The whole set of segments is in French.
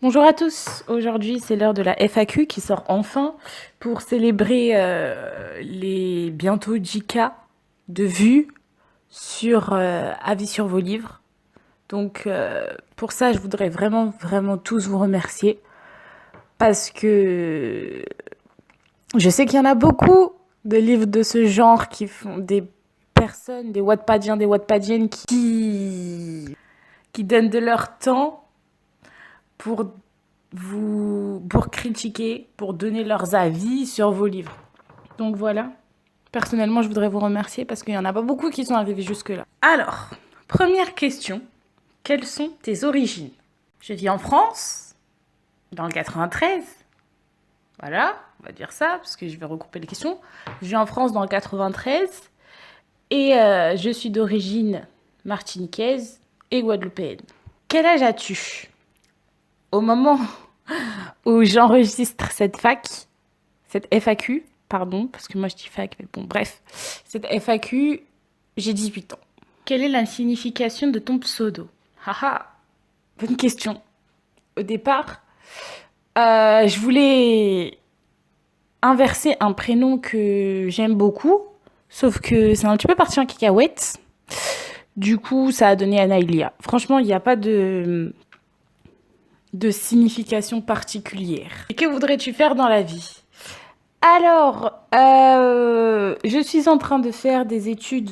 Bonjour à tous, aujourd'hui c'est l'heure de la FAQ qui sort enfin pour célébrer les bientôt 10K de vues sur avis sur vos livres. Donc pour ça je voudrais vraiment tous vous remercier parce que je sais qu'il y en a beaucoup de livres de ce genre qui font des personnes, des Wattpadiens, des Wattpadiennes qui donnent de leur temps pour pour critiquer, pour donner leurs avis sur vos livres. Donc voilà, personnellement, je voudrais vous remercier parce qu'il n'y en a pas beaucoup qui sont arrivés jusque-là. Alors, première question, quelles sont tes origines? Je vis en France, dans le 93. Voilà, on va dire ça, parce que je vais regrouper les questions. Je vis en France dans le 93 et je suis d'origine martiniquaise et guadeloupéenne. Quel âge as-tu? Au moment où j'enregistre cette FAQ, pardon, parce que moi je dis fac, mais bon, bref, cette FAQ, j'ai 18 ans. Quelle est la signification de ton pseudo? Haha, bonne question. Au départ, je voulais inverser un prénom que j'aime beaucoup, sauf que c'est un petit peu parti en cacahuète. Du coup, ça a donné Anaïlia. Franchement, il n'y a pas de signification particulière. Et que voudrais-tu faire dans la vie? Alors, je suis en train de faire des études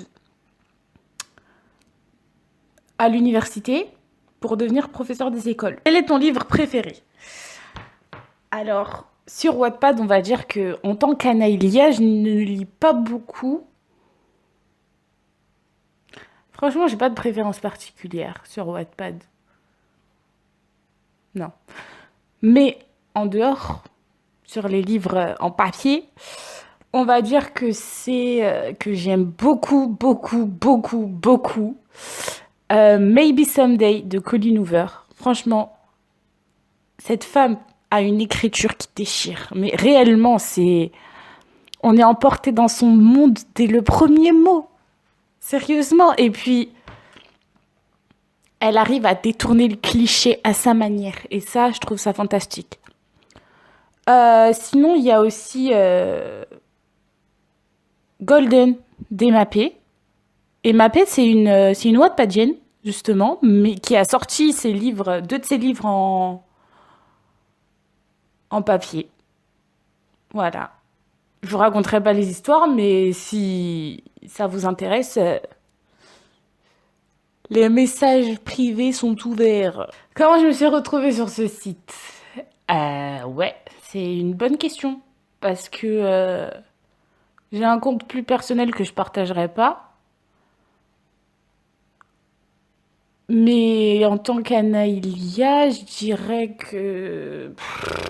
à l'université pour devenir professeur des écoles. Quel est ton livre préféré? Alors, sur Wattpad, on va dire que en tant qu'Anaïlia, je ne lis pas beaucoup. Franchement, j'ai pas de préférence particulière sur Wattpad. Non. Mais en dehors, sur les livres en papier, on va dire que c'est que j'aime beaucoup Maybe Someday de Colleen Hoover. Franchement, cette femme a une écriture qui déchire. Mais réellement, on est emporté dans son monde dès le premier mot. Sérieusement. Et puis, elle arrive à détourner le cliché à sa manière. Et ça, je trouve ça fantastique. Sinon, il y a aussi Golden d'Emapé. Emapé, c'est une Wattpadienne, justement, mais qui a sorti deux de ses livres en papier. Voilà. Je vous raconterai pas les histoires, mais si ça vous intéresse, les messages privés sont ouverts. Comment je me suis retrouvée sur ce site? Ouais, c'est une bonne question. Parce que j'ai un compte plus personnel que je partagerai pas. Mais en tant qu'Anaïlia, je dirais que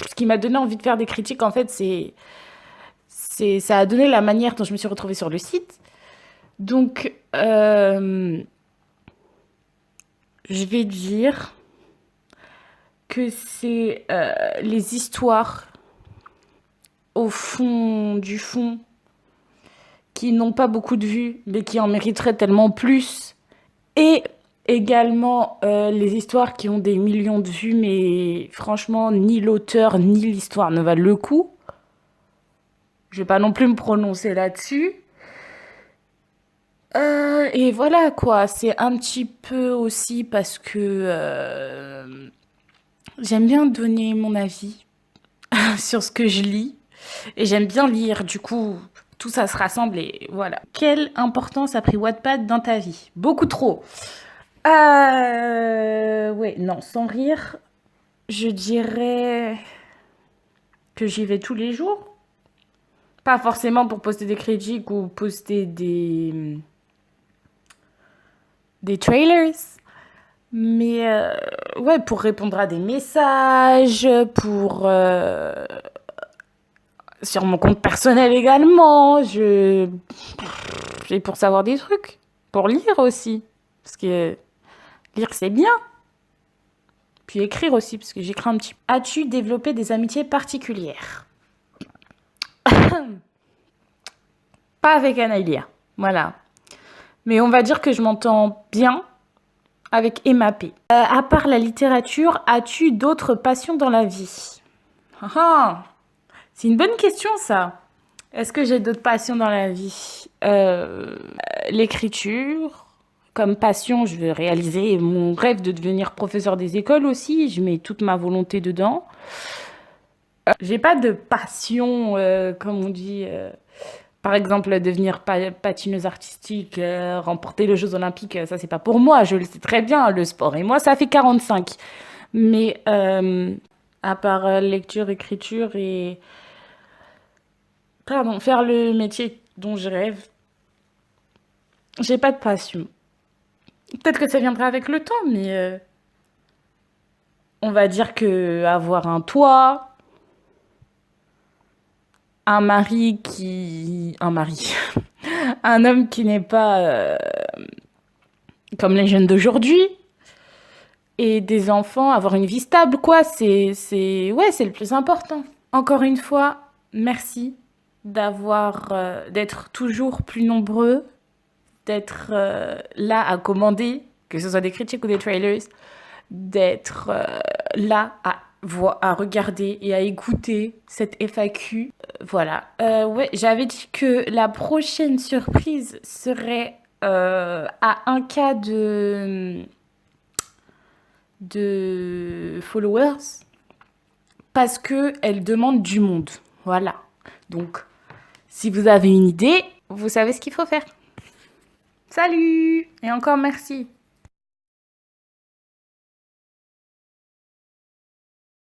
ce qui m'a donné envie de faire des critiques, en fait, ça a donné la manière dont je me suis retrouvée sur le site. Donc, je vais dire que c'est les histoires au fond du fond qui n'ont pas beaucoup de vues, mais qui en mériteraient tellement plus. Et également les histoires qui ont des millions de vues, mais franchement, ni l'auteur ni l'histoire ne valent le coup. Je vais pas non plus me prononcer là-dessus. Et voilà quoi, c'est un petit peu aussi parce que j'aime bien donner mon avis sur ce que je lis. Et j'aime bien lire, du coup, tout ça se rassemble et voilà. Quelle importance a pris Wattpad dans ta vie? Beaucoup trop. Ouais, non, sans rire, je dirais que j'y vais tous les jours. Pas forcément pour poster des critiques ou poster des trailers, mais ouais, pour répondre à des messages, sur mon compte personnel également, et pour savoir des trucs, pour lire aussi, parce que lire c'est bien. Puis écrire aussi, parce que j'écris un petit peu. As-tu développé des amitiés particulières? Pas avec Anaïlia, voilà. Mais on va dire que je m'entends bien avec Emma P. À part la littérature, as-tu d'autres passions dans la vie? Ah ah, c'est une bonne question, ça. Est-ce que j'ai d'autres passions dans la vie? L'écriture. Comme passion, je veux réaliser mon rêve de devenir professeur des écoles aussi. Je mets toute ma volonté dedans. J'ai pas de passion, comme on dit. Par exemple, devenir patineuse artistique, remporter les Jeux Olympiques, ça c'est pas pour moi, je le sais très bien, le sport. Et moi, ça fait 45. Mais à part lecture, écriture et pardon, faire le métier dont je rêve, j'ai pas de passion. Peut-être que ça viendra avec le temps, mais on va dire que avoir un toit, un mari qui... Un mari. Un homme qui n'est pas comme les jeunes d'aujourd'hui, et des enfants, avoir une vie stable, quoi, ouais, c'est le plus important. Encore une fois, merci d'être toujours plus nombreux, d'être là à commander, que ce soit des critiques ou des trailers, d'être là à regarder et à écouter cette FAQ. Voilà. Ouais, j'avais dit que la prochaine surprise serait à un cas de followers parce qu'elle demande du monde. Voilà. Donc, si vous avez une idée, vous savez ce qu'il faut faire. Salut! Et encore merci.